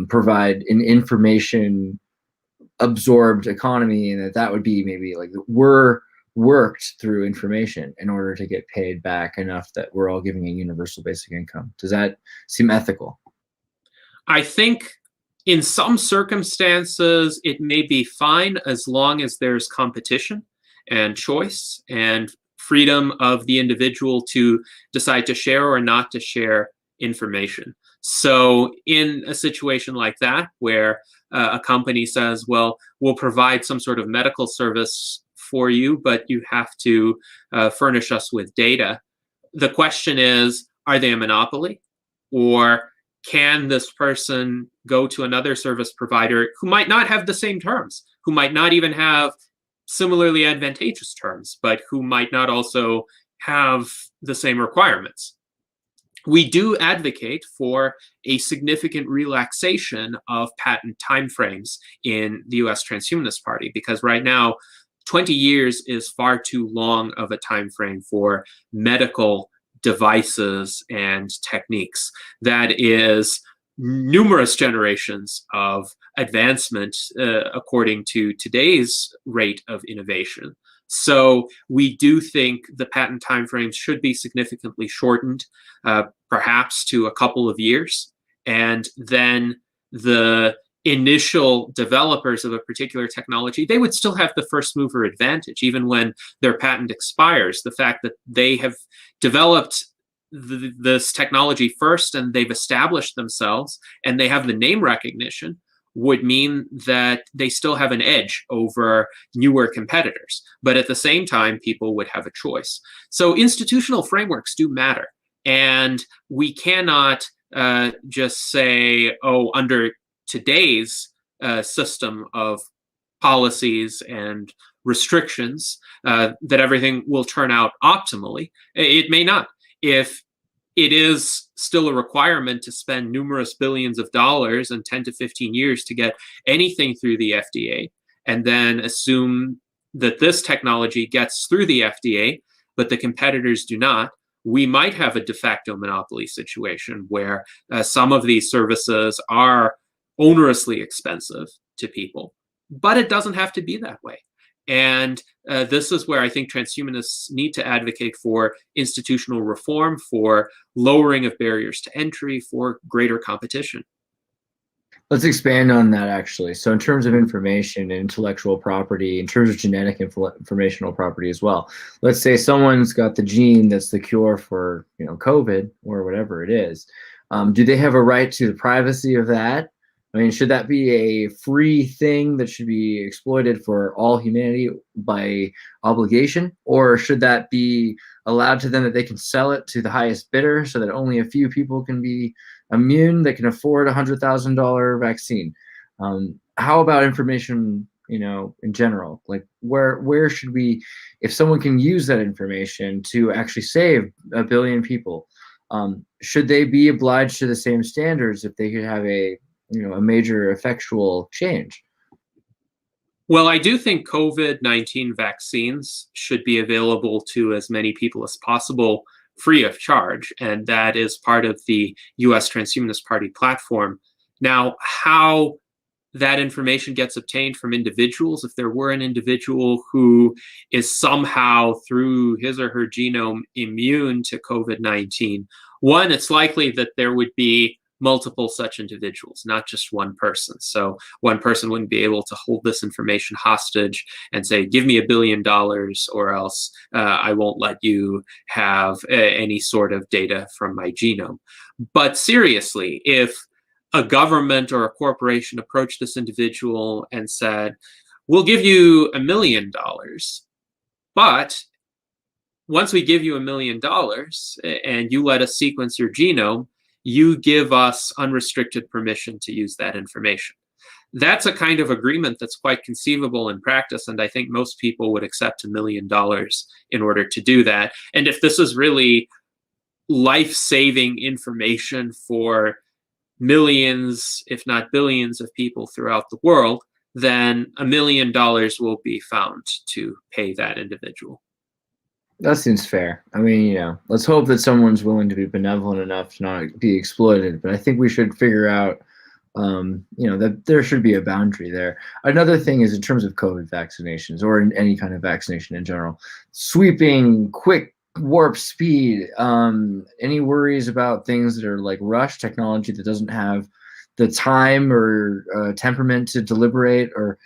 provide an information absorbed economy, and that would be maybe like we're worked through information in order to get paid back enough that we're all giving a universal basic income? Does that seem ethical? I think in some circumstances, it may be fine as long as there's competition and choice and freedom of the individual to decide to share or not to share information. So in a situation like that, where a company says, well, we'll provide some sort of medical service for you, but you have to furnish us with data. The question is, are they a monopoly? Or can this person go to another service provider who might not have the same terms, who might not even have similarly advantageous terms, but who might not also have the same requirements? We do advocate for a significant relaxation of patent timeframes in the US Transhumanist Party, because right now, 20 years is far too long of a time frame for medical devices and techniques. That is numerous generations of advancement according to today's rate of innovation. So we do think the patent timeframes should be significantly shortened, perhaps to a couple of years, and then the initial developers of a particular technology, they would still have the first mover advantage, even when their patent expires. The fact that they have developed this technology first and they've established themselves and they have the name recognition would mean that they still have an edge over newer competitors. But at the same time, people would have a choice. So institutional frameworks do matter. And we cannot just say, oh, under today's system of policies and restrictions, that everything will turn out optimally. It may not. If it is still a requirement to spend numerous billions of dollars and 10 to 15 years to get anything through the FDA, and then assume that this technology gets through the FDA, but the competitors do not, we might have a de facto monopoly situation where some of these services are onerously expensive to people. But it doesn't have to be that way. And this is where I think transhumanists need to advocate for institutional reform, for lowering of barriers to entry, for greater competition. Let's expand on that, actually. So in terms of information and intellectual property, in terms of genetic informational property as well, let's say someone's got the gene that's the cure for COVID or whatever it is. Do they have a right to the privacy of that? I mean, should that be a free thing that should be exploited for all humanity by obligation? Or should that be allowed to them that they can sell it to the highest bidder so that only a few people can be immune that can afford $100,000 vaccine? How about information, in general? Like where should we, if someone can use that information to actually save a billion people, should they be obliged to the same standards if they could have a major effectual change? Well, I do think COVID-19 vaccines should be available to as many people as possible free of charge, and that is part of the US Transhumanist Party platform. Now, how that information gets obtained from individuals, if there were an individual who is somehow through his or her genome immune to COVID-19, one, it's likely that there would be multiple such individuals, not just one person. So one person wouldn't be able to hold this information hostage and say, give me $1 billion or else I won't let you have any sort of data from my genome. But seriously, if a government or a corporation approached this individual and said, we'll give you $1 million, but once we give you $1 million and you let us sequence your genome, you give us unrestricted permission to use that information. That's a kind of agreement that's quite conceivable in practice, and I think most people would accept $1 million in order to do that. And if this is really life-saving information for millions, if not billions, of people throughout the world, then $1 million will be found to pay that individual. That seems fair. I mean, let's hope that someone's willing to be benevolent enough to not be exploited. But I think we should figure out, that there should be a boundary there. Another thing is in terms of COVID vaccinations or in any kind of vaccination in general, sweeping, quick, warp speed. Any worries about things that are like rush technology that doesn't have the time or temperament to deliberate? Or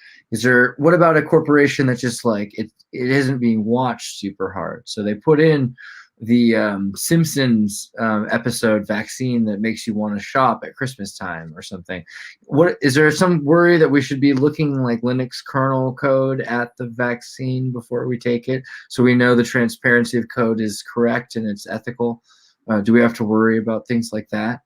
what about a corporation that just like it isn't being watched super hard? So they put in the Simpsons episode vaccine that makes you want to shop at Christmas time or something. What is there some worry that we should be looking like Linux kernel code at the vaccine before we take it, so we know the transparency of code is correct and it's ethical? Do we have to worry about things like that?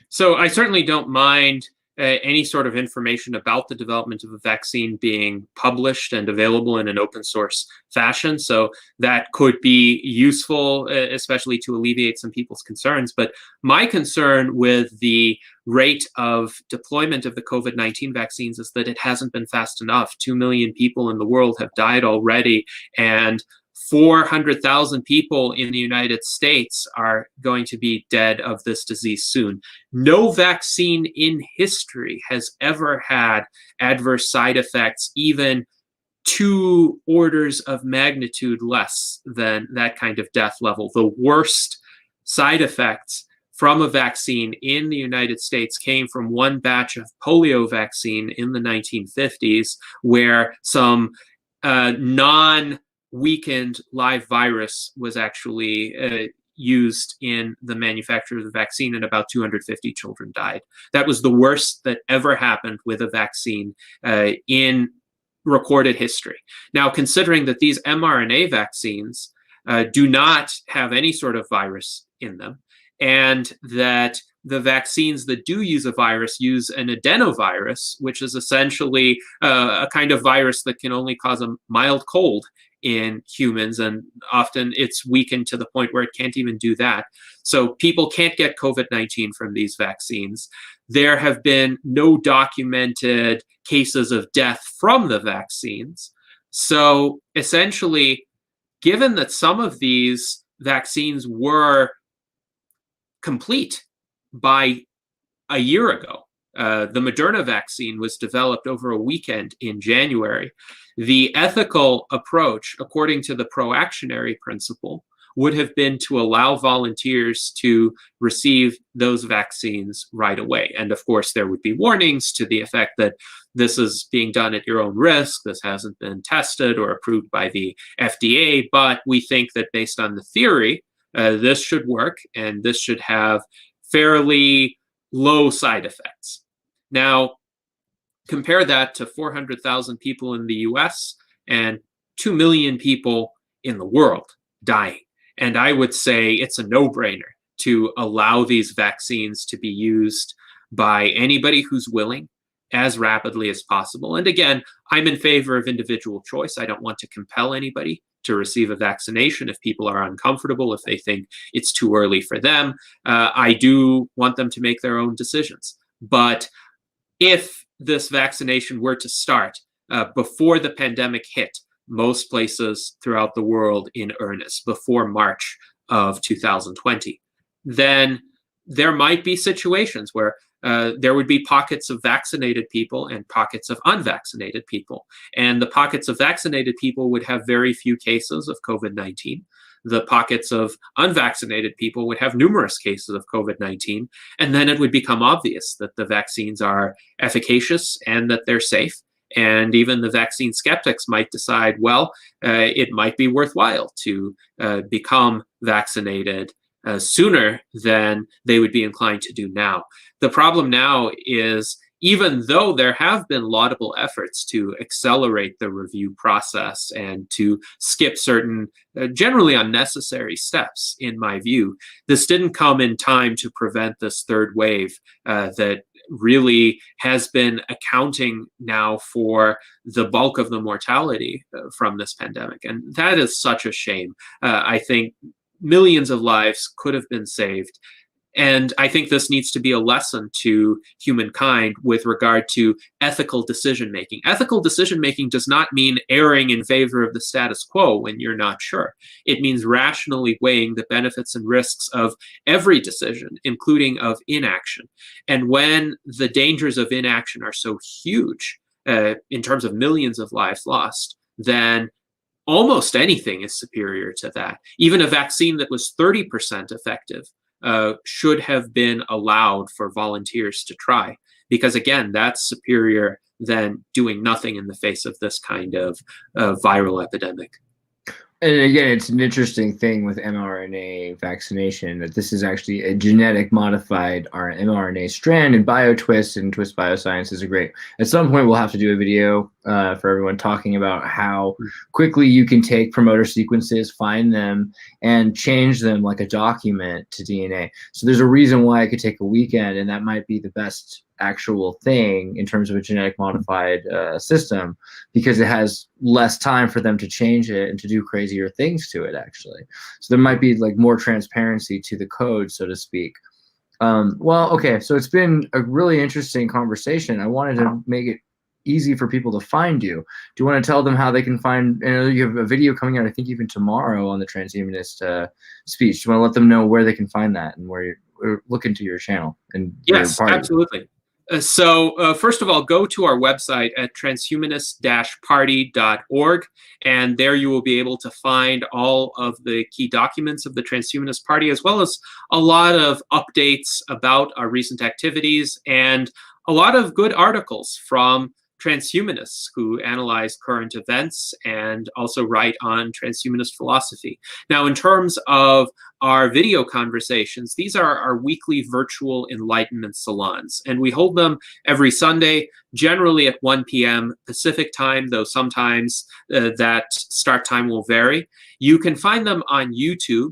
So I certainly don't mind any sort of information about the development of a vaccine being published and available in an open source fashion. So that could be useful, especially to alleviate some people's concerns. But my concern with the rate of deployment of the COVID-19 vaccines is that it hasn't been fast enough. 2 million people in the world have died already, and 400,000 people in the United States are going to be dead of this disease soon. No vaccine in history has ever had adverse side effects, even 2 orders of magnitude less than that kind of death level. The worst side effects from a vaccine in the United States came from one batch of polio vaccine in the 1950s, where some non-weakened live virus was actually used in the manufacture of the vaccine, and about 250 children died. That was the worst that ever happened with a vaccine in recorded history. Now, considering that these mRNA vaccines do not have any sort of virus in them, and that the vaccines that do use a virus use an adenovirus, which is essentially a kind of virus that can only cause a mild cold in humans, and often it's weakened to the point where it can't even do that. So people can't get COVID-19 from these vaccines. There have been no documented cases of death from the vaccines. So essentially, given that some of these vaccines were complete by a year ago, the Moderna vaccine was developed over a weekend in January. The ethical approach, according to the pro-actionary principle, would have been to allow volunteers to receive those vaccines right away. And of course, there would be warnings to the effect that this is being done at your own risk. This hasn't been tested or approved by the FDA, but we think that based on the theory, this should work, and this should have fairly low side effects. Now, compare that to 400,000 people in the US and 2 million people in the world dying. And I would say it's a no-brainer to allow these vaccines to be used by anybody who's willing as rapidly as possible. And again, I'm in favor of individual choice. I don't want to compel anybody to receive a vaccination if people are uncomfortable, if they think it's too early for them. I do want them to make their own decisions. But if this vaccination were to start before the pandemic hit most places throughout the world in earnest, before March of 2020, then there might be situations where there would be pockets of vaccinated people and pockets of unvaccinated people. And the pockets of vaccinated people would have very few cases of COVID-19. The pockets of unvaccinated people would have numerous cases of COVID-19. And then it would become obvious that the vaccines are efficacious and that they're safe. And even the vaccine skeptics might decide, well, it might be worthwhile to become vaccinated sooner than they would be inclined to do now. The problem now is, even though there have been laudable efforts to accelerate the review process and to skip certain generally unnecessary steps, in my view, this didn't come in time to prevent this third wave that really has been accounting now for the bulk of the mortality from this pandemic. And that is such a shame. I think millions of lives could have been saved. And I think this needs to be a lesson to humankind with regard to ethical decision-making. Ethical decision-making does not mean erring in favor of the status quo when you're not sure. It means rationally weighing the benefits and risks of every decision, including of inaction. And when the dangers of inaction are so huge, in terms of millions of lives lost, then almost anything is superior to that. Even a vaccine that was 30% effective should have been allowed for volunteers to try, because again, that's superior than doing nothing in the face of this kind of viral epidemic. And again, it's an interesting thing with mRNA vaccination that this is actually a genetic modified mRNA strand, and BioTwist and Twist Bioscience is a great. At some point, we'll have to do a video for everyone talking about how quickly you can take promoter sequences, find them, and change them like a document to DNA. So there's a reason why it could take a weekend, and that might be the best actual thing in terms of a genetic modified system, because it has less time for them to change it and to do crazier things to it, actually. So there might be like more transparency to the code, so to speak. Well, okay, so it's been a really interesting conversation. I wanted to make it easy for people to find you. Do you want to tell them how they can find, I know you have a video coming out, I think even tomorrow, on the Transhumanist speech. Do you want to let them know where they can find that and where you're look into your channel and yes, your party? absolutely. So first of all, go to our website at transhumanist-party.org, and there you will be able to find all of the key documents of the Transhumanist Party, as well as a lot of updates about our recent activities and a lot of good articles from transhumanists who analyze current events and also write on transhumanist philosophy. Now, in terms of our video conversations, these are our weekly virtual enlightenment salons, and we hold them every Sunday, generally at 1 p.m. Pacific time, though sometimes that start time will vary. You can find them on YouTube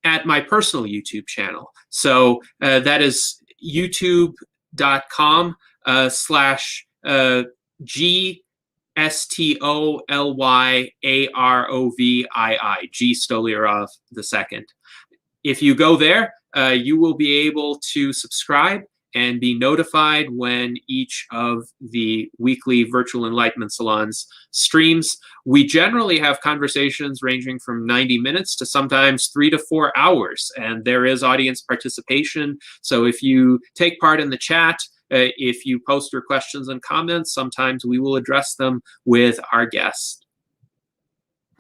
at my personal YouTube channel. So that is youtube.com/ GSTOLYAROVII, G Stolyarov II. If you go there, you will be able to subscribe and be notified when each of the weekly virtual enlightenment salons streams. We generally have conversations ranging from 90 minutes to sometimes 3 to 4 hours, and there is audience participation. So if you take part in the chat, if you post your questions and comments, sometimes we will address them with our guests.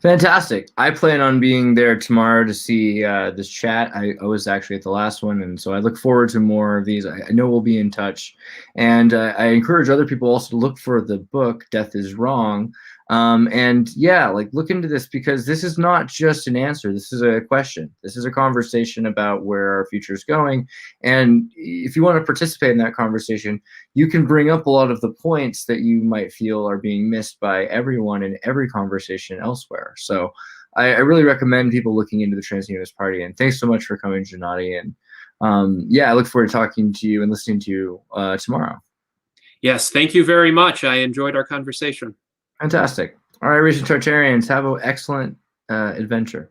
Fantastic. I plan on being there tomorrow to see this chat. I was actually at the last one, and so I look forward to more of these. I know we'll be in touch. And I encourage other people also to look for the book, Death is Wrong. And yeah, like look into this, because this is not just an answer. This is a question. This is a conversation about where our future is going. And if you want to participate in that conversation, you can bring up a lot of the points that you might feel are being missed by everyone in every conversation elsewhere. So I really recommend people looking into the Transhumanist Party. And thanks so much for coming, Gennady. And yeah, I look forward to talking to you and listening to you tomorrow. Yes, thank you very much. I enjoyed our conversation. Fantastic. All right, Recent Tartarians, have an excellent adventure.